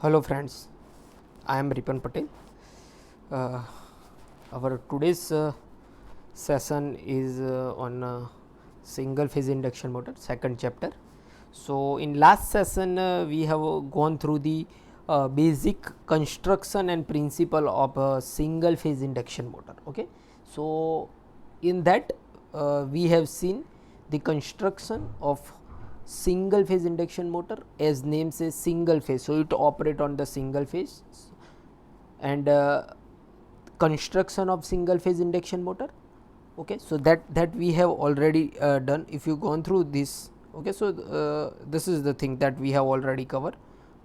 Hello friends, I am Ripan Patel. Uh, our today's session is on single phase induction motor, second chapter. So in last session we have gone through the basic construction and principle of a single phase induction motor. Okay, so in that we have seen the construction of single phase induction motor, as name says single phase, so it operate on the single phase, and construction of single phase induction motor. Okay, so that we have already done. If you gone through this, okay, so this is the thing that we have already covered.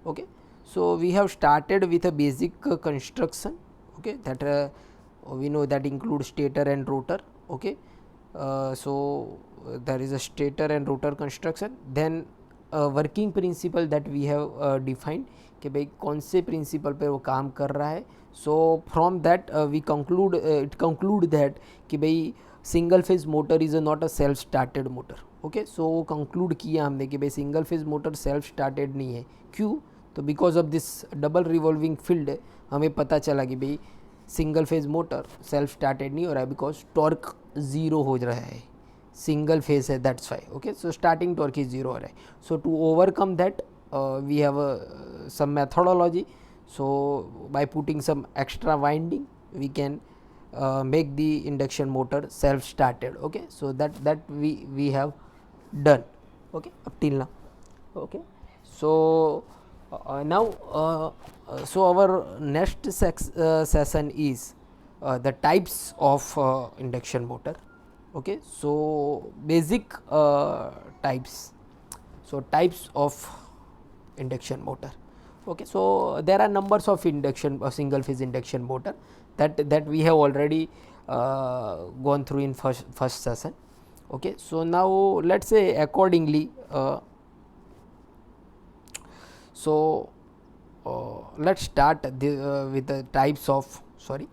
Okay, so we have started with a basic construction. Okay, that we know that includes stator and rotor. Okay, there is a stator and rotor construction. Then working principle that we have defined कि भाई कौन से principal पे वो काम कर रहा है. So from that we conclude that कि भाई single phase motor is not a self started motor. Okay, so वो कंक्लूड किया हमने कि भाई single phase motor self started नहीं है. क्यों? तो because of this double revolving field हमें पता चला कि भाई single phase motor self started नहीं हो रहा है, बिकॉज टॉर्क ज़ीरो हो रहा है, single phase hai, that's why. Okay, so starting torque is 0 ho raha hai. So to overcome that we have some methodology. So by putting some extra winding we can make the induction motor self started. Okay, so that we have done. Okay, up till now. Okay, so now so our next session is the types of induction motor. Okay, so basic types, so types of induction motor. Okay, so there are numbers of induction single phase induction motor that we have already gone through in first session. Okay, so now let's say accordingly let's start with the types of sorry.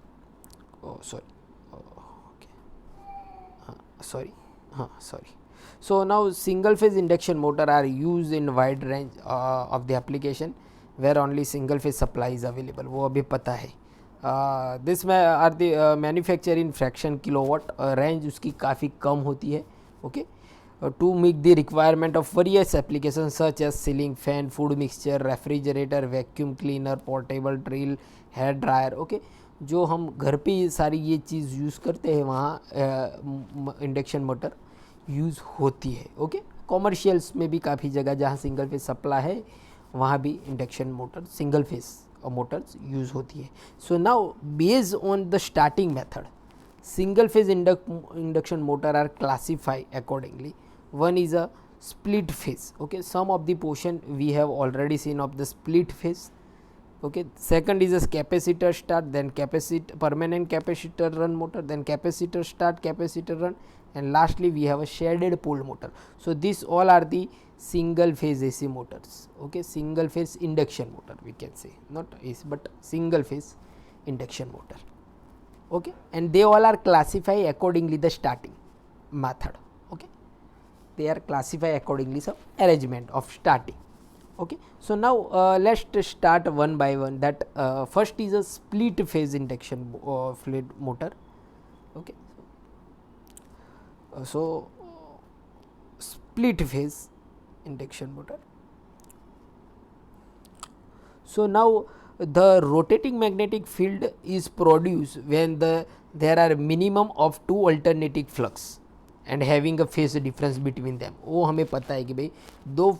So now single phase induction motor are used in wide range of the application where only single phase supply is available. वो अभी पता है. This are the manufacture in fraction kilowatt. Range उसकी काफ़ी कम होती है. Okay, to meet the requirement of various applications such as ceiling fan, food mixture, refrigerator, vacuum cleaner, portable drill, hair dryer. Okay, जो हम घर पे सारी ये चीज़ यूज़ करते हैं वहाँ इंडक्शन मोटर यूज़ होती है. ओके, कॉमर्शियल्स में भी काफ़ी जगह जहाँ सिंगल फेज सप्लाई है वहाँ भी induction motor single phase Motors use होती है. So now based on the starting method single phase induction motor are classified accordingly. One is a split phase. Okay, some of the portion we have already seen of the split phase. Okay, second is a capacitor start, then permanent capacitor run motor, then capacitor start, capacitor run, and lastly we have a shaded pole motor. So these all are the single phase AC motors. Okay, single phase induction motor we can say, not AC but single phase induction motor. Okay, and they all are classified accordingly the starting method. Okay, they are classified accordingly some arrangement of starting. Okay, so now let's start one by one. That first is a split phase induction fluid motor. Okay, so split phase induction motor. So now the rotating magnetic field is produced when there are minimum of two alternating flux and having a phase difference between them. वो हमें पता है कि भाई दो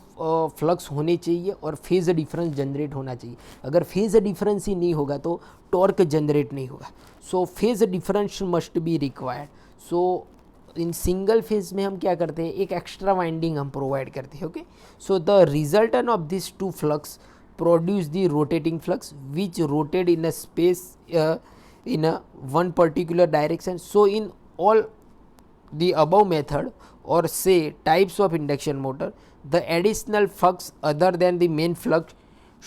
flux होने चाहिए और फेज डिफरेंस जनरेट होना चाहिए. अगर फेज डिफरेंस ही नहीं होगा तो टॉर्क जनरेट नहीं होगा. So phase difference must be required. So in single phase में हम क्या करते हैं, एक एक्स्ट्रा वाइंडिंग हम प्रोवाइड करते हैं. Okay, so the resultant of this two flux produce the rotating flux which rotate in a space in a one particular direction. So in all the above method or say types of induction motor, the additional flux other than the main flux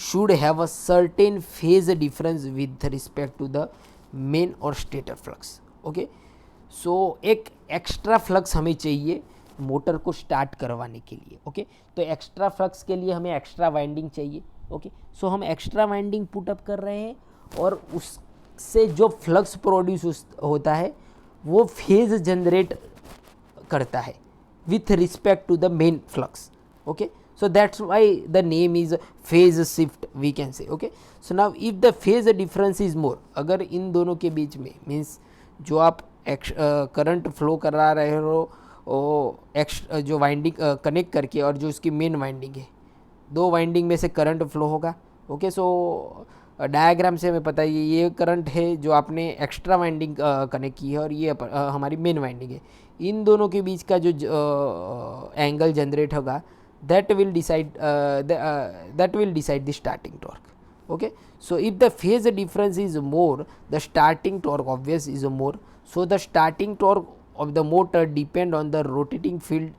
should have a certain phase difference with respect to the main or stator flux. Okay, so एक extra flux हमें चाहिए motor को start करवाने के लिए. Okay, तो extra flux के लिए हमें एक्स्ट्रा वाइंडिंग चाहिए. ओके, सो हम एक्स्ट्रा वाइंडिंग पुटअप कर रहे हैं और उससे जो फ्लक्स प्रोड्यूस होता है वो फेज जनरेट करता है with respect to the main flux. Okay, so that's why the name is phase shift we can say. Okay, so now if the phase difference is more, अगर इन दोनों के बीच में मीन्स जो आप करंट फ्लो करा रहे हो जो वाइंडिंग कनेक्ट करके और जो उसकी मेन वाइंडिंग है, दो वाइंडिंग में से करंट फ्लो होगा. ओके, सो डायग्राम से हमें पता है ये करंट है जो आपने एक्स्ट्रा वाइंडिंग कनेक्ट की है और ये हमारी मेन वाइंडिंग है. इन दोनों के बीच का जो एंगल जनरेट होगा that will decide the starting torque. Okay, so if the phase difference is more the starting torque obvious is more. So the starting torque of the motor depend on the rotating field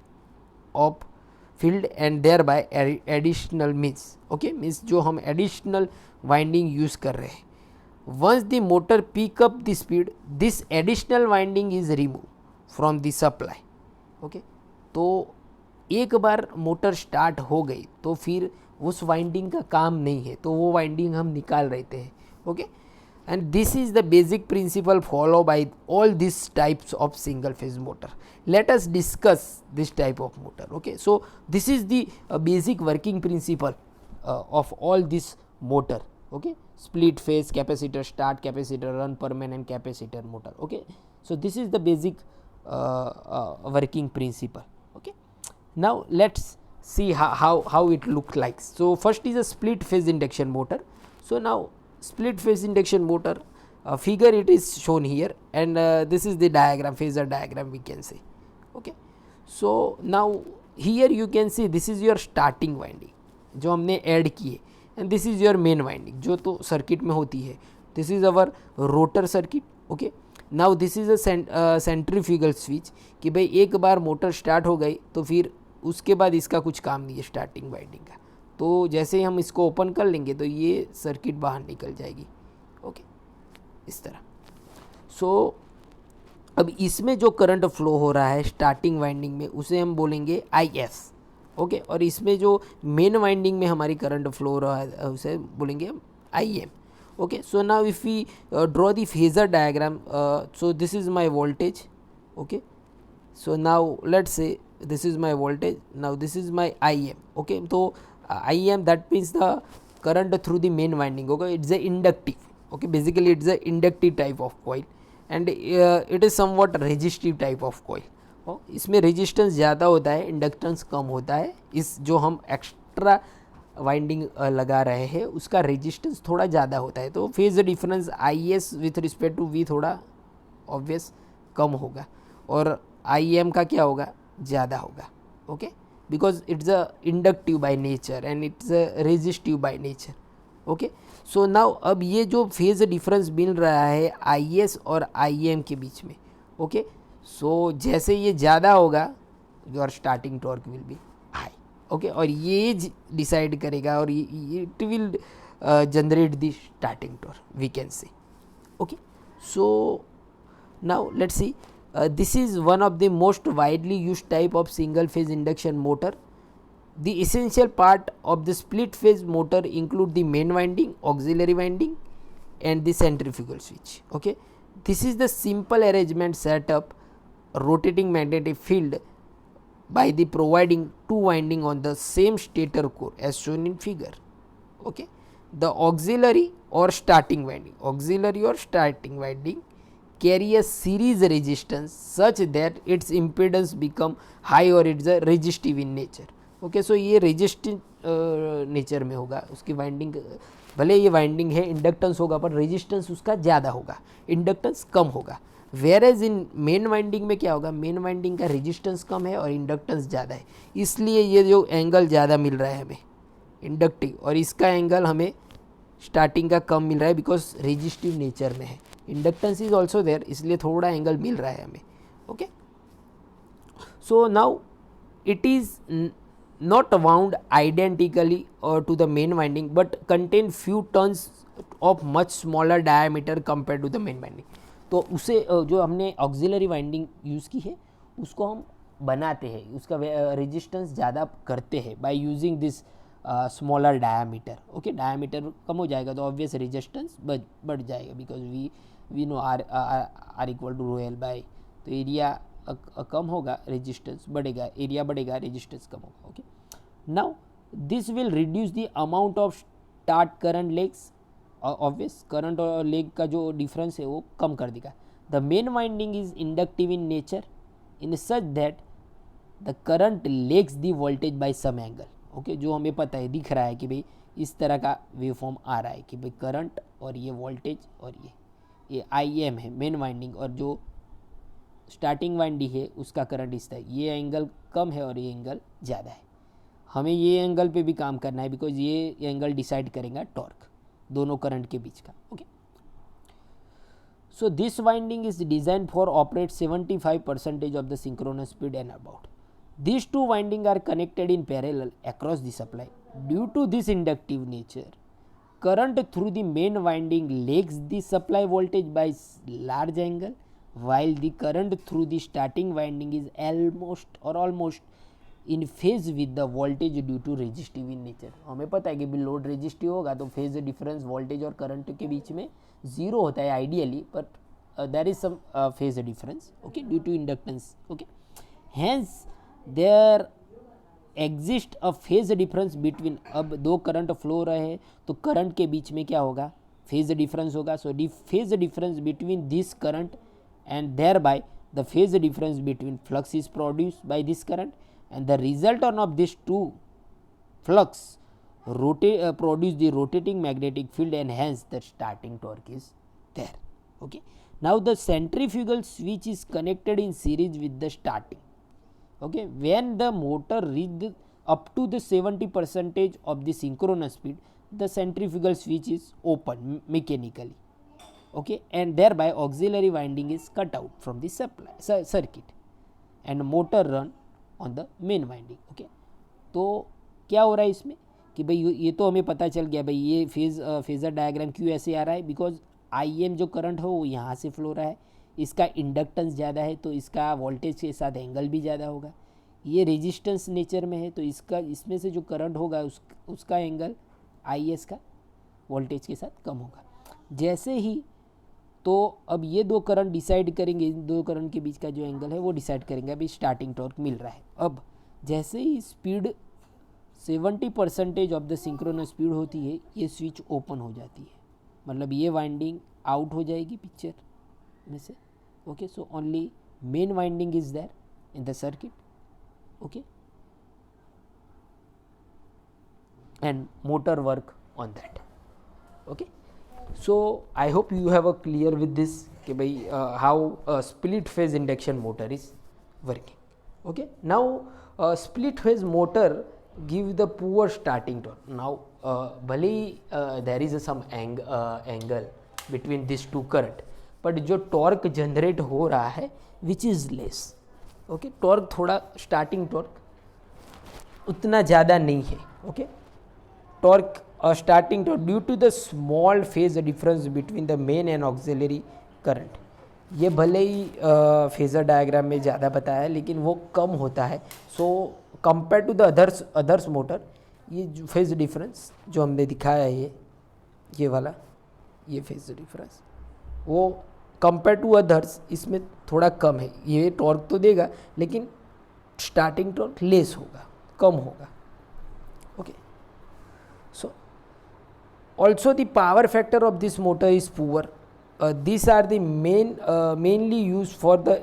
and thereby additional means. Okay, means जो हम additional winding use कर रहे हैं, once the motor pick up the speed this additional winding is remove from the supply. Okay, तो एक बार motor start हो गई तो फिर उस वाइंडिंग का काम नहीं है, तो वो वाइंडिंग हम निकाल रहते हैं. Okay, and this is the basic principle follow by all this types of single phase motor. Let us discuss this type of motor. Okay, so this is the basic working principle of all this motor. Okay, split phase capacitor, start capacitor, run permanent capacitor motor. Okay, so this is the basic working principle. Okay, now let's see how it looks like. So first is a split phase induction motor. So now split phase induction motor figure it is shown here, and this is the diagram, phasor diagram we can say. Okay, so now here you can see this is your starting winding जो हमने add किए, and this is your main winding जो तो circuit में होती है. This is our rotor circuit. Okay, now this is a centrifugal switch कि भाई एक बार मोटर स्टार्ट हो गई तो फिर उसके बाद इसका कुछ काम नहीं है स्टार्टिंग वाइंडिंग का. तो जैसे ही हम इसको ओपन कर लेंगे तो ये सर्किट बाहर निकल जाएगी. ओके, इस तरह. सो अब इसमें जो करंट फ्लो हो रहा है स्टार्टिंग वाइंडिंग में उसे हम बोलेंगे IS. ओके, और इसमें जो मेन वाइंडिंग में हमारी करंट फ्लो हो रहा है उसे बोलेंगे हम IM. Okay, so now if we draw the phasor diagram, so this is my voltage. Okay, so now let's say this is my voltage, now this is my IM. Okay, तो IM that means the current through the main winding. Okay, it's a inductive. Okay, basically it's a inductive type of coil and it is somewhat resistive type of coil. इसमें resistance ज़्यादा होता है, inductance कम होता है. इस जो हम extra winding लगा रहे हैं उसका रेजिस्टेंस थोड़ा ज़्यादा होता है, तो phase difference IS with respect to V थोड़ा ऑब्वियस कम होगा और IM का क्या होगा, ज़्यादा होगा. Okay, because it's a inductive by nature and it's a resistive by nature. Okay, so now अब ये जो फेज डिफरेंस मिल रहा है IS और IM के बीच में. ओके, सो जैसे ये ज़्यादा होगा your starting torque will be high. Okay, और ये डिसाइड करेगा और it will generate the starting torque we can say. Okay, so now let's see, this is one of the most widely use type of single phase induction motor. The essential part of the split phase motor include the main winding, auxiliary winding and the centrifugal switch. Okay, this is the simple arrangement set up rotating magnetic field by the providing two winding on the same stator core as shown in figure. Okay, the auxiliary or starting winding carry a series resistance such that its impedance become high or it's a resistive in nature. Okay, so ये resistive nature में होगा, उसकी winding भले ये winding है inductance होगा पर resistance उसका ज़्यादा होगा, इंडक्टेंस कम होगा. Whereas in main winding में क्या होगा, मेन वाइंडिंग का रेजिस्टेंस कम है और इंडक्टेंस ज़्यादा है, इसलिए ये जो एंगल ज़्यादा मिल रहा है हमें इंडक्टिव, और इसका एंगल हमें स्टार्टिंग का कम मिल रहा है बिकॉज रेजिस्टिव नेचर में है. इंडक्टेंस इज ऑल्सो देयर, इसलिए थोड़ा एंगल मिल रहा है हमें. Okay, so now it is not wound identically to the main winding but contain few turns of much smaller diameter compared to the main winding. तो उसे जो हमने ऑक्सिलरी वाइंडिंग यूज़ की है उसको हम बनाते हैं, उसका रेजिस्टेंस ज़्यादा करते हैं by using this smaller diameter. Okay, diameter कम हो जाएगा तो ऑब्वियस रेजिस्टेंस बढ़ जाएगा, because we know R equal to rho L by. तो एरिया कम होगा, रेजिस्टेंस बढ़ेगा, एरिया बढ़ेगा, रेजिस्टेंस कम होगा. Okay, now this will reduce the amount of start current legs. Obvious current और लेग का जो डिफरेंस है वो कम कर देगा. The main winding is inductive in nature in such that the current lags the voltage by some angle. Okay, जो हमें पता है, दिख रहा है कि भाई इस तरह का वेव फॉर्म आ रहा है कि भाई करंट और ये वोल्टेज और ये आई एम है मेन वाइंडिंग, और जो स्टार्टिंग वाइंडिंग है उसका करंट इस तरह, ये एंगल कम है और ये एंगल ज़्यादा है. हमें ये एंगल पे भी काम करना है, बिकॉज ये एंगल डिसाइड करेगा टॉर्क दोनों करंट के बीच का. Okay, so this winding is designed for operate 75% of the synchronous speed and about. These two windings are connected in parallel across the supply. Due to this inductive nature, current through the main winding lags the supply voltage by large angle, while the current through the starting winding is almost in phase with the voltage due to resistive in nature. हमें पता है कि भी load resistive होगा तो phase difference voltage और current के बीच में जीरो होता है ideally, but there is some phase difference. Okay, due to inductance. Okay, hence there exist a phase difference between. अब दो करंट फ्लो हो रहे हैं तो करंट के बीच में क्या होगा, फेज डिफरेंस होगा. So phase difference between this current and thereby the phase difference between flux is produced by this current, and the resultant of these two flux produce the rotating magnetic field, and hence the starting torque is there. Okay, now the centrifugal switch is connected in series with the starting. Okay, when the motor reach up to the 70% of the synchronous speed, the centrifugal switch is open mechanically. Okay, and thereby auxiliary winding is cut out from the supply circuit and motor run on the main winding. Okay, तो क्या हो रहा है इसमें कि भाई ये तो हमें पता चल गया भाई ये फेज़र डायग्राम क्यों ऐसे आ रहा है, बिकॉज आई एम जो करंट हो वो यहाँ से फ्लो रहा है, इसका इंडक्टेंस ज़्यादा है तो इसका वोल्टेज के साथ एंगल भी ज़्यादा होगा. ये रेजिस्टेंस नेचर में है तो इसका इसमें से जो करंट होगा उसका एंगल आई एस का वोल्टेज के साथ कम होगा. जैसे ही तो अब ये दो करंट डिसाइड करेंगे, इन दो करंट के बीच का जो एंगल है वो डिसाइड करेंगे अभी स्टार्टिंग टॉर्क मिल रहा है. अब जैसे ही speed 70% of the synchronous speed होती है ये स्विच ओपन हो जाती है, मतलब ये वाइंडिंग आउट हो जाएगी पिक्चर में से. Okay, so only main winding is there in the circuit. Okay, and motor work on that. Okay, so I hope you have a clear with this कि भाई how a split phase induction motor is working. Okay, now split phase motor give the poor starting torque. Now भले ही there is some angle between these two current, but जो torque generate हो रहा है which is less. Okay, torque थोड़ा starting torque उतना ज़्यादा नहीं है. Okay, torque starting torque due to the small phase difference between the main and auxiliary current. ये भले ही फेजर डायग्राम में ज़्यादा बताया है लेकिन वो कम होता है. So compare to the others motor ये जो फेज डिफरेंस जो हमने दिखाया है ये वाला ये फेज डिफरेंस वो कंपेयर टू अदर्स इसमें थोड़ा कम है. ये टॉर्क तो देगा लेकिन स्टार्टिंग टॉर्क लेस होगा, कम होगा. Okay, so also the power factor of this motor is poor. These are the mainly used for the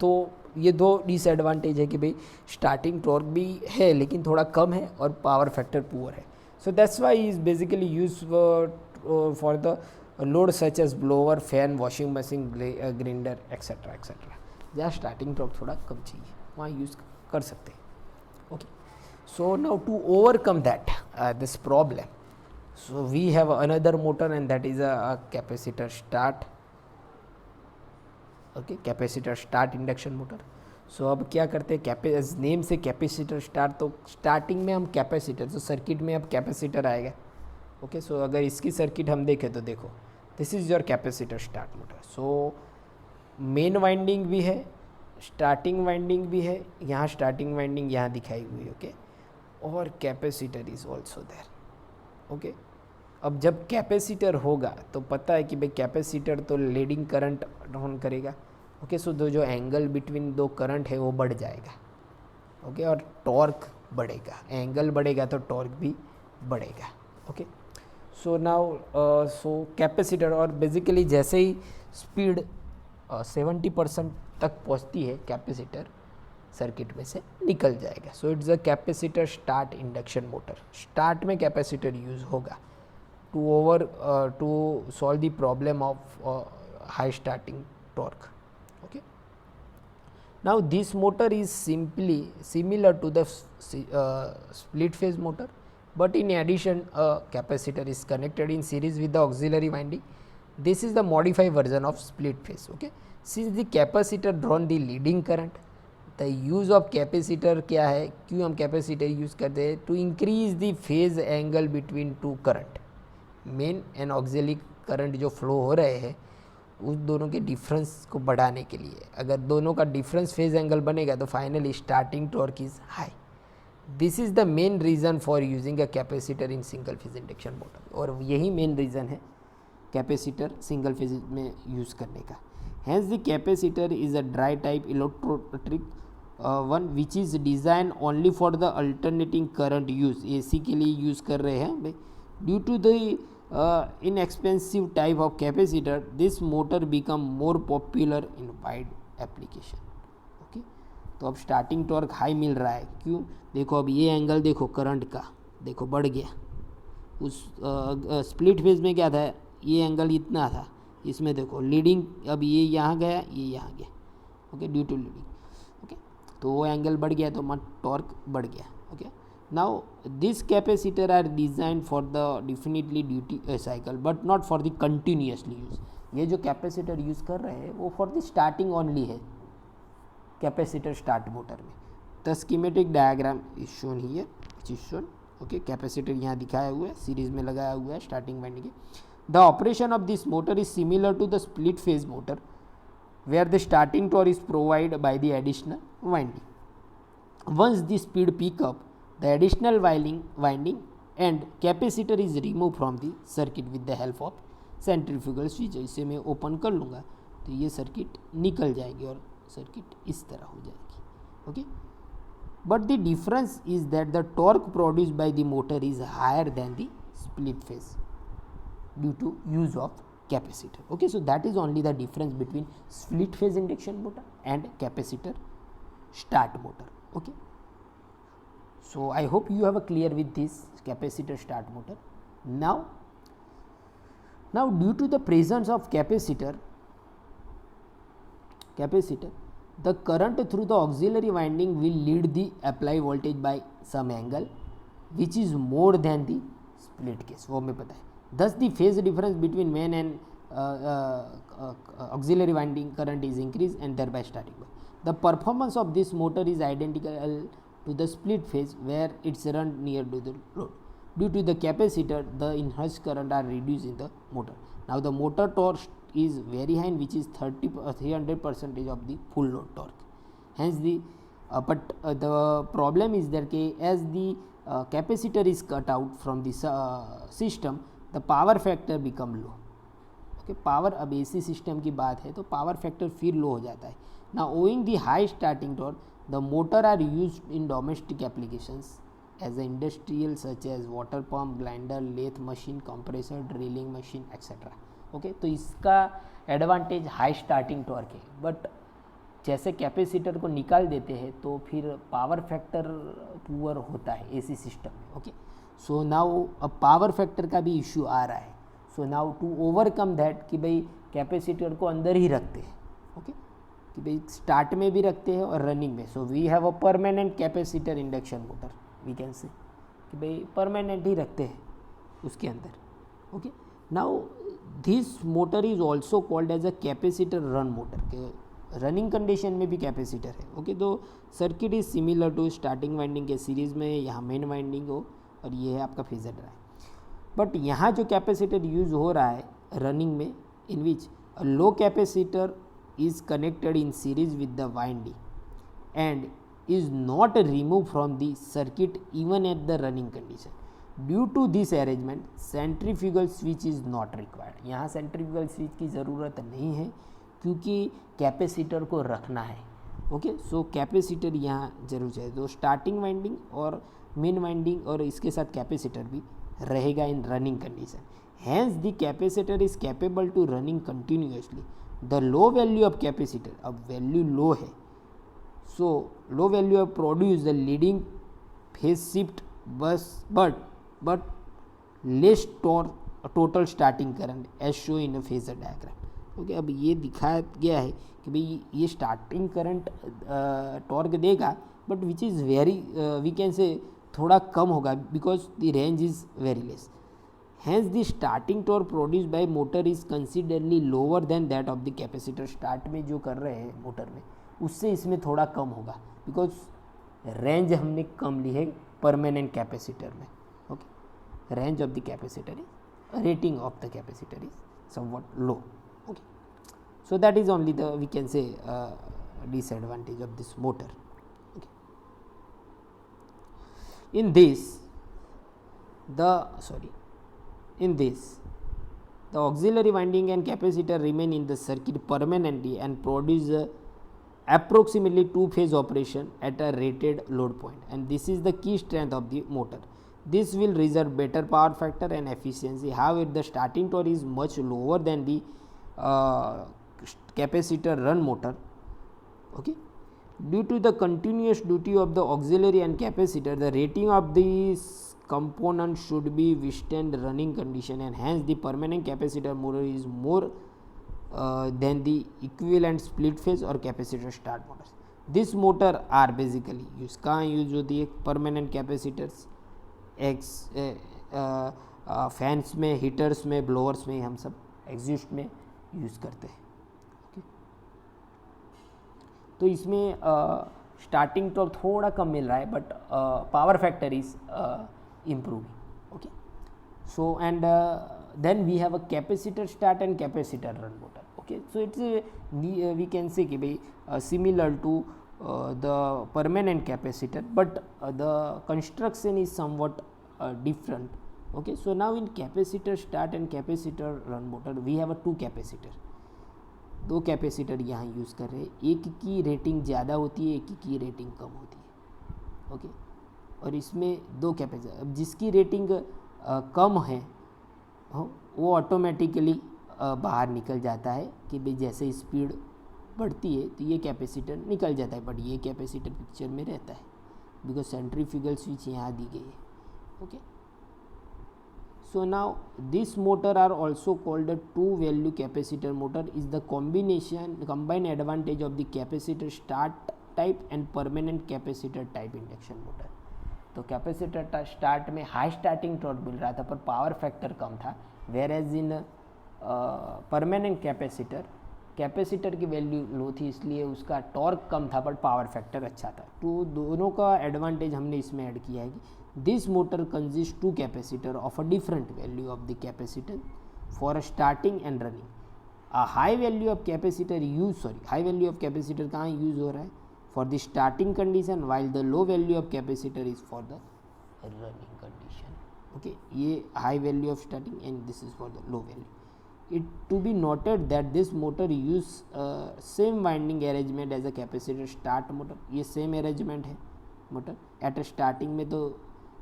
तो ये दो डिसएडवांटेज है कि भाई स्टार्टिंग टॉर्क भी है लेकिन थोड़ा कम है और पावर फैक्टर पुअर है. So that's why is basically use for the load such as blower, fan, washing machine, grinder etcetera etcetera. जहाँ स्टार्टिंग टॉर्क थोड़ा कम चाहिए वहाँ यूज़ कर सकते हैं. Okay, so now to overcome that this problem, so we have another motor and that is a capacitor start. Okay, capacitor start induction motor. so अब क्या करते हैं, नेम से कैपेसिटर स्टार्ट, तो स्टार्टिंग में हम कैपेसिटर जो सर्किट में अब कैपेसिटर आएगा. ओके, सो अगर इसकी सर्किट हम देखें तो देखो this is your capacitor start motor. So main winding भी है, स्टार्टिंग वाइंडिंग भी है, यहाँ स्टार्टिंग वाइंडिंग यहाँ दिखाई हुई है. ओके, और capacitor is also there. Okay, अब जब कैपेसिटर होगा तो पता है कि भाई कैपेसिटर तो लीडिंग करंट ऑन करेगा। ओके, सो जो एंगल बिटवीन दो करंट है वो बढ़ जाएगा। ओके, और टॉर्क बढ़ेगा, एंगल बढ़ेगा तो टॉर्क भी बढ़ेगा। Okay, so now so capacitor, और बेसिकली जैसे ही स्पीड 70% तक पहुंचती है कैपेसिटर सर्किट में से निकल जाएगा। So it's a capacitor start induction motor. Start में कैपेसिटर यूज होगा to solve the problem of high starting torque. Okay, now this motor is simply similar to the split phase motor, but in addition a capacitor is connected in series with the auxiliary winding. This is the modified version of split phase. Okay, since the capacitor drawn the leading current, the use of capacitor क्या है, क्यों हम capacitor use करते हैं? To increase the phase angle between two current. Main and auxiliary current जो flow हो रहे हैं उस दोनों के डिफरेंस को बढ़ाने के लिए। अगर दोनों का डिफरेंस फेज एंगल बनेगा तो finally starting torque is high. This is the main reason for using a capacitor in single phase induction motor, और यही मेन रीज़न है कैपेसिटर सिंगल फेज में यूज़ करने का। Hence the capacitor is a dry type electrolytic one which is design only for the alternating current use. AC के लिए use कर रहे हैं भाई। Due to the inexpensive type of capacitor, this motor become more popular in wide application. Okay, तो अब starting torque high मिल रहा है, क्यों? देखो अब ये एंगल देखो करंट का, देखो बढ़ गया। उस स्प्लिट फेज में क्या था, ये एंगल इतना था, इसमें देखो लीडिंग, अब ये यहाँ गया, ये यहाँ गया। Okay, due to leading. Okay, तो वो एंगल बढ़ गया तो टॉर्क बढ़ गया। Okay, now this capacitor are designed for the definitely duty cycle but not for the continuously use. ये जो कैपेसिटर यूज़ कर रहे हैं वो फॉर द स्टार्टिंग ओनली है कैपेसिटर स्टार्ट मोटर में। The schematic diagram is shown here, it is shown. Okay, capacitor यहाँ दिखाया हुआ है, सीरीज में लगाया हुआ है स्टार्टिंग वाइंडिंग के। The operation of this motor is similar to the split phase motor where the starting torque is provide by the additional winding. Once the speed pick up, the additional winding and capacitor is removed from the circuit with the help of centrifugal switch। इसे मैं open कर लूँगा तो ये circuit निकल जाएगी और circuit इस तरह हो जाएगी। Okay, but the difference is that the torque produced by the motor is higher than the split phase due to use of capacitor. Okay, so that is only the difference between split phase induction motor and capacitor start motor. Okay, so I hope you have a clear with this capacitor start motor. Now due to the presence of capacitor, the current through the auxiliary winding will lead the applied voltage by some angle which is more than the split case, वो हमें पता है। Thus the phase difference between main and auxiliary winding current is increased and thereby starting. The performance of this motor is identical to the split phase where it's run near to the load. Due to the capacitor, the enhanced current are reduced in the motor. Now the motor torque is very high, which is 300% of the full load torque. Hence the problem is that as the capacitor is cut out from the system, the power factor become low. Okay, power, अब AC system की बात है तो power factor फिर लो हो जाता है। Now owing the high starting torque, the motor are used in domestic applications as a industrial such as water pump, grinder, lathe machine, compressor, drilling machine etc. Okay, तो इसका एडवांटेज हाई स्टार्टिंग टॉर्क है, but जैसे capacitor को निकाल देते हैं तो फिर पावर फैक्टर पुअर होता है एसी सिस्टम में। ओके, सो नाउ अब पावर फैक्टर का भी इश्यू आ रहा है। So now to overcome that कि भाई कैपेसिटर को अंदर ही रखते हैं। ओके, कि भाई स्टार्ट में भी रखते हैं और रनिंग में। So we have a permanent capacitor induction motor, we can say कि भाई परमानेंट ही रखते हैं उसके अंदर। Okay, now this motor is also called as a capacitor run motor, के रनिंग कंडीशन में भी कैपेसिटर है। ओके, तो circuit is similar to starting winding के सीरीज में यहाँ मेन वाइंडिंग हो और ये है आपका फेजर ड्राइव। बट यहाँ जो कैपेसिटर यूज हो रहा है रनिंग में, इन विच लो capacitor is connected in series with the winding and is not removed from the circuit even at the running condition. Due to this arrangement centrifugal switch is not required. यहाँ centrifugal switch की ज़रूरत नहीं है क्योंकि capacitor को रखना है. Okay, सो capacitor यहाँ जरूर चाहिए. तो स्टार्टिंग वाइंडिंग और मेन वाइंडिंग और इसके साथ कैपेसिटर भी रहेगा in running condition. Hence the capacitor is capable to running continuously. The low value of capacitor, अब वैल्यू लो है, so low value of produce the leading phase shift but less total starting current as shown in a phasor diagram. Okay, अब ये दिखाया गया है कि भाई ये स्टार्टिंग करंट टॉर्क देगा but which is very we can say थोड़ा कम होगा because the range is very less. Hence the starting torque produce by motor is considerably lower than that of the capacitor. Start में जो कर रहे हैं motor में उससे इसमें थोड़ा कम होगा बिकॉज रेंज हमने कम ली है परमानेंट कैपेसिटर में. Range of the capacitor is, rating of the capacitor is somewhat low. Okay, so that is only the we can say disadvantage of this motor. Okay, in this the auxiliary winding and capacitor remain in the circuit permanently and produce approximately two phase operation at a rated load point, and this is the key strength of the motor. This will result better power factor and efficiency. However, the starting torque is much lower than the capacitor run motor. Okay, due to the continuous duty of the auxiliary and capacitor, the rating of these components should be withstand running condition, and hence the permanent capacitor motor is more than the equivalent split phase or capacitor start motors. This motor are basically used कहाँ use होती है? Permanent capacitors, fans में, heaters में, blowers में, हम सब exhaust में use करते हैं. ओके, तो इसमें स्टार्टिंग टॉर्क थोड़ा कम मिल रहा है but power factor is improving. Okay, so and then we have a capacitor start and capacitor run motor. Okay, so it's we can say कि भाई similar to the permanent capacitor but the construction is somewhat different. Okay, so now in capacitor start and capacitor run motor we have a two capacitor. दो capacitor यहाँ use कर रहे हैं. एक की rating ज़्यादा होती है, एक की रेटिंग कम होती है. ओके, और इसमें दो कैपेसिटर, अब जिसकी रेटिंग कम है वो ऑटोमेटिकली बाहर निकल जाता है कि भाई जैसे स्पीड बढ़ती है तो ये कैपेसिटर निकल जाता है, बट ये कैपेसिटर पिक्चर में रहता है बिकॉज सेंट्रीफ्यूगल स्विच यहाँ दी गई है. Okay, so now this motor are also called two value capacitor motor is the combined advantage of the capacitor start type and permanent capacitor type induction motor. तो capacitor start में high starting torque मिल रहा था पर power factor कम था, whereas in permanent capacitor की value low थी इसलिए उसका टॉर्क कम था बट पावर फैक्टर अच्छा था. तो दोनों का एडवांटेज हमने इसमें ऐड किया है कि this motor consist two capacitor of a different value of the capacitor for starting and running. High value of capacitor कहाँ यूज़ हो रहा है? For the starting condition, while the low value of capacitor is for the running condition. Okay, ये high value of starting and this is for the low value. It to be noted that this motor use same winding arrangement as a capacitor start motor. ये same arrangement है motor eight starting में, तो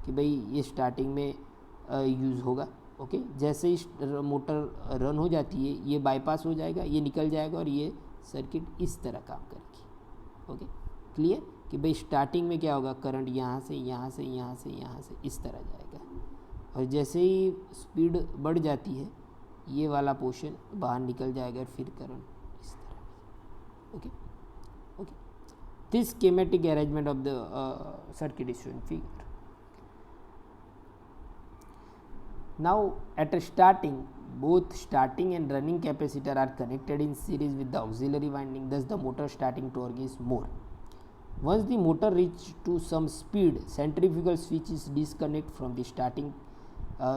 कि भाई ये starting में use होगा. Okay, जैसे ही मोटर रन हो जाती है ये बाईपास हो जाएगा, ये निकल जाएगा और ये सर्किट इस तरह काम करेगी. ओके, क्लियर कि भाई स्टार्टिंग में क्या होगा, करंट यहाँ से यहाँ से यहाँ से यहाँ से इस तरह जाएगा और जैसे ही स्पीड बढ़ जाती है ये वाला पोर्शन बाहर निकल जाएगा और फिर करंट इस तरह. Okay okay, this schematic arrangement of the circuit is shown figure. Now at starting both starting and running capacitor are connected in series with the auxiliary winding, thus the motor starting torque is more. Once the motor reach to some speed, centrifugal switch is disconnect from the starting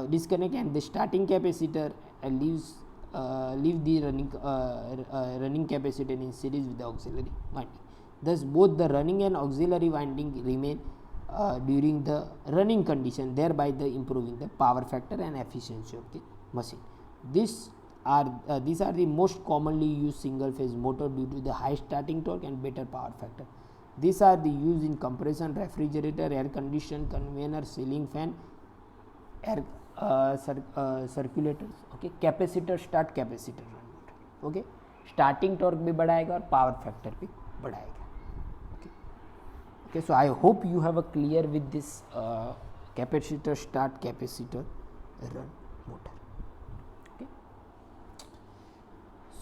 disconnect and the starting capacitor leave the running capacitor in series with the auxiliary winding. Thus both the running and auxiliary winding remain during the running condition, thereby the improving the power factor and efficiency of the machine. These are the most commonly used single phase motor due to the high starting torque and better power factor. These are the used in compression, refrigerator, air condition, conveyor, ceiling fan, air circulators. Okay, capacitor start, capacitor run motor. Okay, starting torque भी बढ़ाएगा और power factor भी बढ़ाएगा. Okay, so I hope you have a clear with this capacitor start, capacitor run motor. Okay,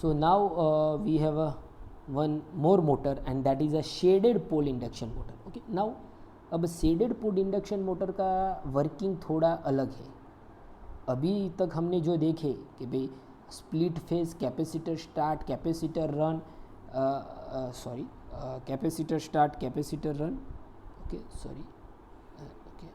so now we have a one more motor and that is a shaded pole induction motor. Okay, now अब shaded pole induction motor का working थोड़ा अलग है. अभी तक हमने जो देखे कि भाई split phase, capacitor start, capacitor run, capacitor start, capacitor run, okay sorry, okay,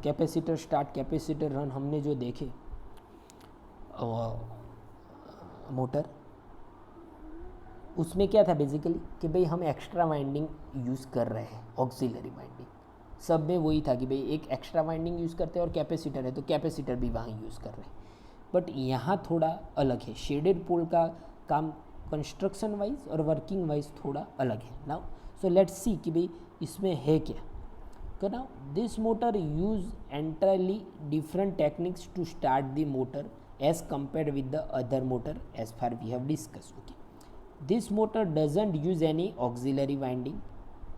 capacitor start, capacitor run हमने जो देखे मोटर, उसमें क्या था बेसिकली कि भाई हम एक्स्ट्रा वाइंडिंग यूज़ कर रहे हैं, ऑक्सिलरी वाइंडिंग. सब में वही था कि भाई एक एक्स्ट्रा वाइंडिंग यूज़ करते हैं और कैपेसिटर है तो कैपेसिटर भी वहाँ यूज़ कर रहे हैं. बट यहाँ थोड़ा अलग है. शेडेड पोल का काम कंस्ट्रक्शन वाइज और वर्किंग वाइज थोड़ा अलग है. नाउ सो लेट्स सी कि भाई इसमें है क्या. So now this motor use entirely different techniques to start the motor as compared with the other motor as far we have discussed. Okay, this motor doesn't use any auxiliary winding,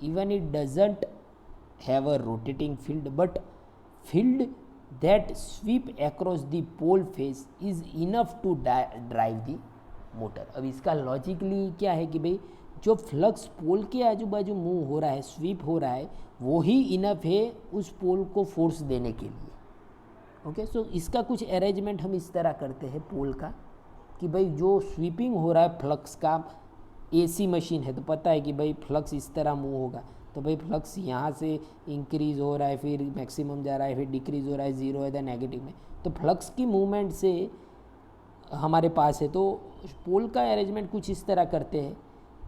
even it doesn't have a rotating field, but field that sweep across the pole face is enough to drive the motor. अब इसका logically क्या है कि भाई जो flux पोल के आजू बाजू मूव हो रहा है, स्वीप हो रहा है, वो ही इनफ है उस पोल को फोर्स देने के लिए. ओके, सो इसका कुछ अरेंजमेंट हम इस तरह करते हैं पोल का कि भाई जो स्वीपिंग हो रहा है फ्लक्स का, एसी मशीन है तो पता है कि भाई फ्लक्स इस तरह मूव होगा, तो भाई फ्लक्स यहाँ से इंक्रीज़ हो रहा है, फिर मैक्सिमम जा रहा है, फिर डिक्रीज़ हो रहा है, ज़ीरो है तो नेगेटिव में, तो फ्लक्स की मूवमेंट से हमारे पास है. तो पोल का अरेंजमेंट कुछ इस तरह करते हैं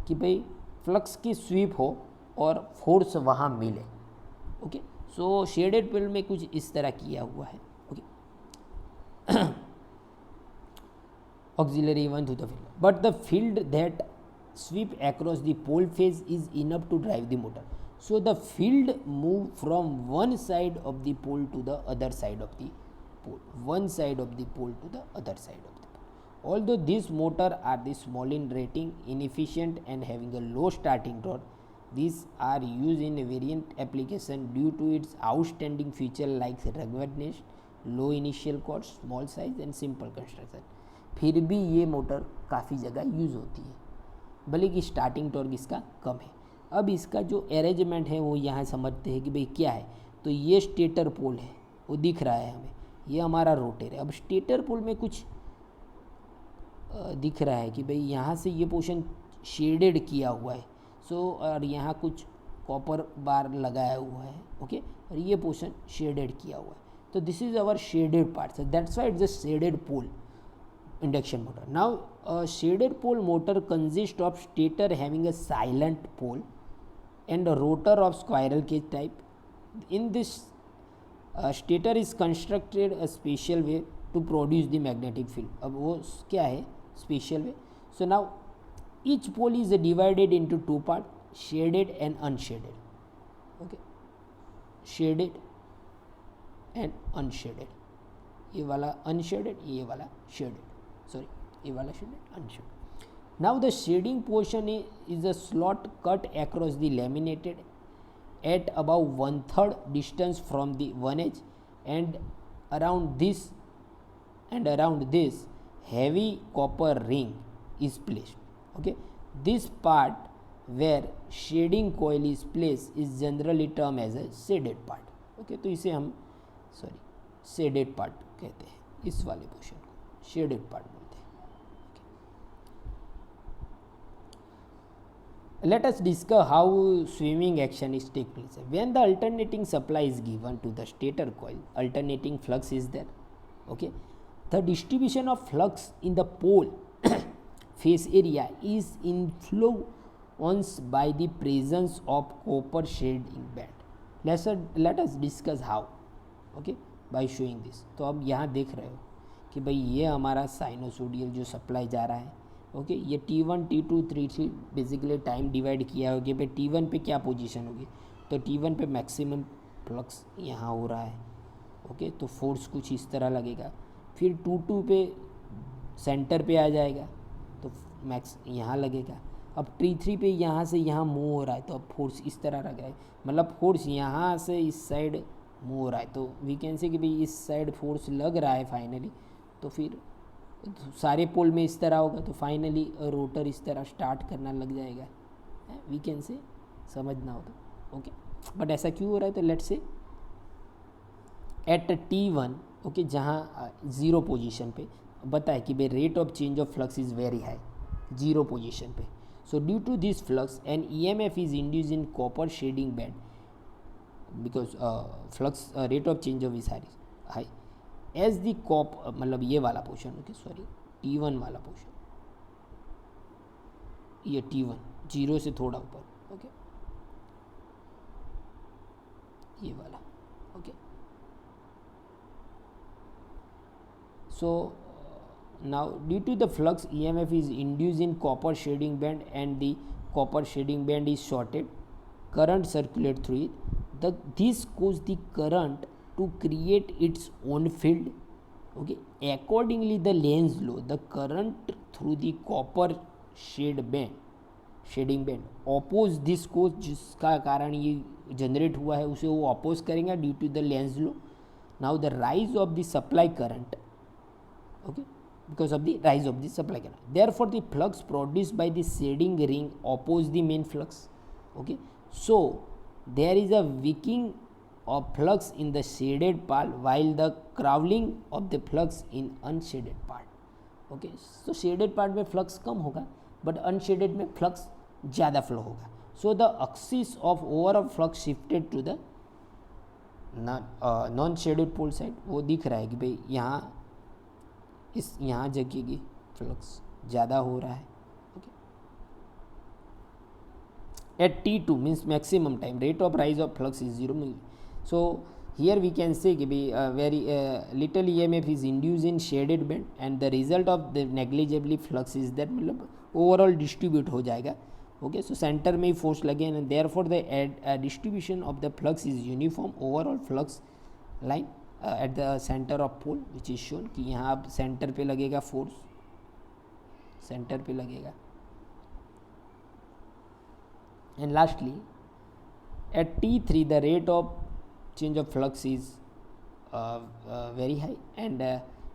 कि भाई फ्लक्स की स्वीप हो और फोर्स वहाँ मिले. ओके, सो शेडेड पोल में कुछ इस तरह किया हुआ है. Okay, auxiliary one two the field, but the field that sweep across the pole face is enough to drive the motor. So the field move from one side of the pole to the other side of the pole, one side of the pole to the other side of the pole. Although these motor are the small in rating, inefficient and having a low starting torque, these are used in variant application due to its outstanding feature like ruggedness, low initial cost, small size and simple construction. फिर भी ये motor काफ़ी जगह use होती है, भले कि starting torque इसका कम है. अब इसका जो अरेंजमेंट है वो यहाँ समझते हैं कि भाई क्या है. तो ये स्टेटर पोल है, वो दिख रहा है हमें, ये हमारा रोटर है. अब स्टेटर पोल में कुछ दिख रहा है कि भाई यहाँ से ये पोर्शन शेडेड किया हुआ है. सो और यहाँ कुछ कॉपर बार लगाया हुआ है. ओके, और ये पोर्शन शेडेड किया हुआ है. तो this is our shaded part, that's why it's a shaded pole induction motor. Now a shaded pole motor consists of stator having a silent pole and a rotor of squirrel cage type. In this stator is constructed a special way to produce the magnetic field. अब वो क्या है special way. So now each pole is divided into two parts, shaded and unshaded. Okay, shaded and unshaded. ये वाला unshaded, ये वाला shaded. Sorry, ये वाला shaded, unshaded. Now the shading portion is a slot cut across the laminated at about 1/3 distance from the one edge, and around this heavy copper ring is placed. Okay, this part where shading coil is placed is generally termed as a shaded part. Okay, तो इसे हम shaded part कहते हैं. इस वाले portion को shaded part बोलते हैं. let us discuss how swimming action is take place. When the alternating supply is given to the stator coil, alternating flux is there. Okay, the distribution of flux in the pole face area is influenced by the presence of copper shading band. Let us discuss how. Okay, by showing this. तो अब यहाँ देख रहे हो कि भाई ये हमारा साइनोसोडियल जो सप्लाई जा रहा है. ओके, ये T1 T2 T3 basically time divide किया हो कि भाई T1 पे क्या पोजीशन होगी. तो T1 पे मैक्सिमम फ्लक्स यहाँ हो रहा है. ओके, तो फोर्स कुछ इस तरह लगेगा. फिर T2 पे सेंटर पे आ जाएगा तो मैक्स यहाँ लगेगा. अब T3 पे यहाँ से यहाँ मूव हो रहा है तो अब फोर्स इस तरह लग रहा है. मतलब फोर्स यहाँ से इस साइड मूव हो रहा है तो वी कैन से कि भाई इस साइड फोर्स लग रहा है फाइनली. तो फिर सारे पोल में इस तरह होगा तो फाइनली रोटर इस तरह स्टार्ट करना लग जाएगा. वी कैन से समझना हो तो. ओके, बट ऐसा क्यों हो रहा है तो let's say at T1. Okay, जहाँ ज़ीरो पोजीशन पे बताए कि भाई rate of change of flux is very high zero position पे. So due to this flux an EMF is induce in copper shading band because flux rate of change of is high as the cop मतलब ये वाला portion. Okay sorry, T1 वाला portion, ये T1 zero से थोड़ा ऊपर. Okay, ये वाला. Okay, so now due to the flux EMF is induced in copper shading band and the copper shading band is shorted, current circulate through it. This cause the current to create its own field. Okay, accordingly the Lenz law, the current through the copper shading band oppose this cause जिसका कारण ये generate हुआ है उसे वो oppose करेंगे due to the Lenz law. Now the rise of the supply current. Okay, because of the rise of the supply current, therefore the flux produced by the shading ring oppose the main flux. Okay, so there is a weakening of flux in the shaded part while the crawling of the flux in unshaded part. Okay, so shaded part में flux कम होगा but unshaded में flux ज़्यादा flow होगा. So the axis of overall flux shifted to the non shaded pole side. वो दिख रहा है कि भाई यहाँ इस यहाँ जगह की फ्लक्स ज़्यादा हो रहा है. Okay, at T2 means maximum time rate of rise of flux is zero. So here we can say कि भाई very little EMF is induce in shaded band and the result of the negligibly flux is that मतलब overall distribute हो जाएगा. Okay, so centre में ही force लगे and therefore the distribution of the flux is uniform overall flux line at the centre of pole which is shown कि यहाँ अब centre पे लगेगा फोर्स, सेंटर पे लगेगा. And lastly at T3 the rate of change of flux is very high and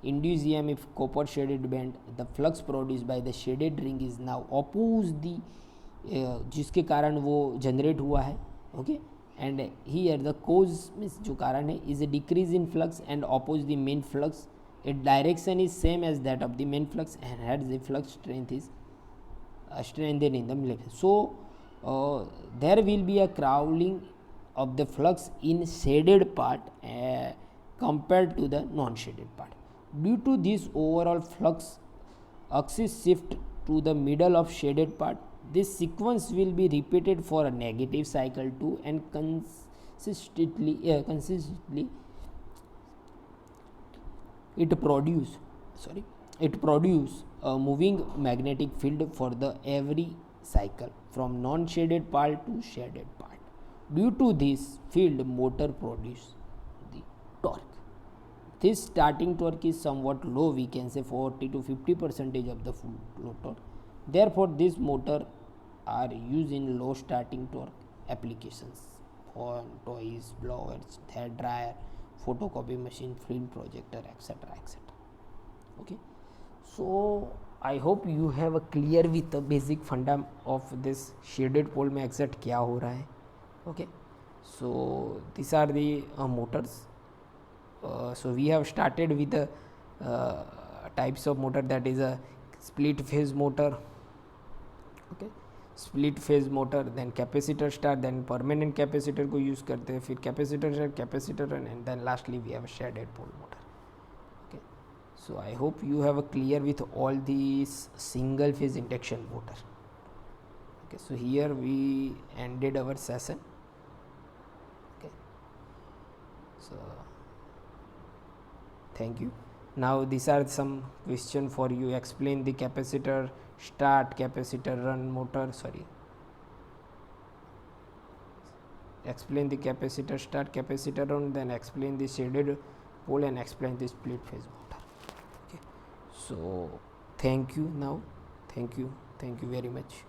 induced EMF copper shaded band, the flux produced by the shaded ring is now oppose the जिसके कारण वो generate हुआ है. Okay, and here the cause means जो कारण है is a decrease in flux and oppose the main flux. Its direction is same as that of the main flux and hence the flux strength is strengthened in the middle. So there will be a crawling of the flux in shaded part compared to the non-shaded part. Due to this overall flux axis shift to the middle of shaded part, this sequence will be repeated for a negative cycle too and consistently it produce a moving magnetic field for the every cycle from non-shaded part to shaded part. Due to this field motor produce the torque. This starting torque is somewhat low, we can say 40 to 50% of the full load torque. Therefore this motor are used in low starting torque applications for toys, blowers, hair dryer, photocopy machine, film projector, etc. etc. Okay, so I hope you have a clear with the basic funda of this shaded pole में exact क्या हो रहा है. Okay, so these are the motors. So we have started with the types of motor, that is a split phase motor. Okay, split phase motor, then capacitor start, then permanent capacitor को use करते हैं, फिर capacitor start, capacitor run, and then lastly we have shaded pole motor. Okay, so I hope you have a clear with all these single phase induction motor. Okay, so here we ended our session. Okay, so thank you. Now these are some question for you. Explain the capacitor start, capacitor run motor, sorry, explain the capacitor start, capacitor run, then explain the shaded pole and explain the split phase motor. Okay, so thank you. Now thank you very much.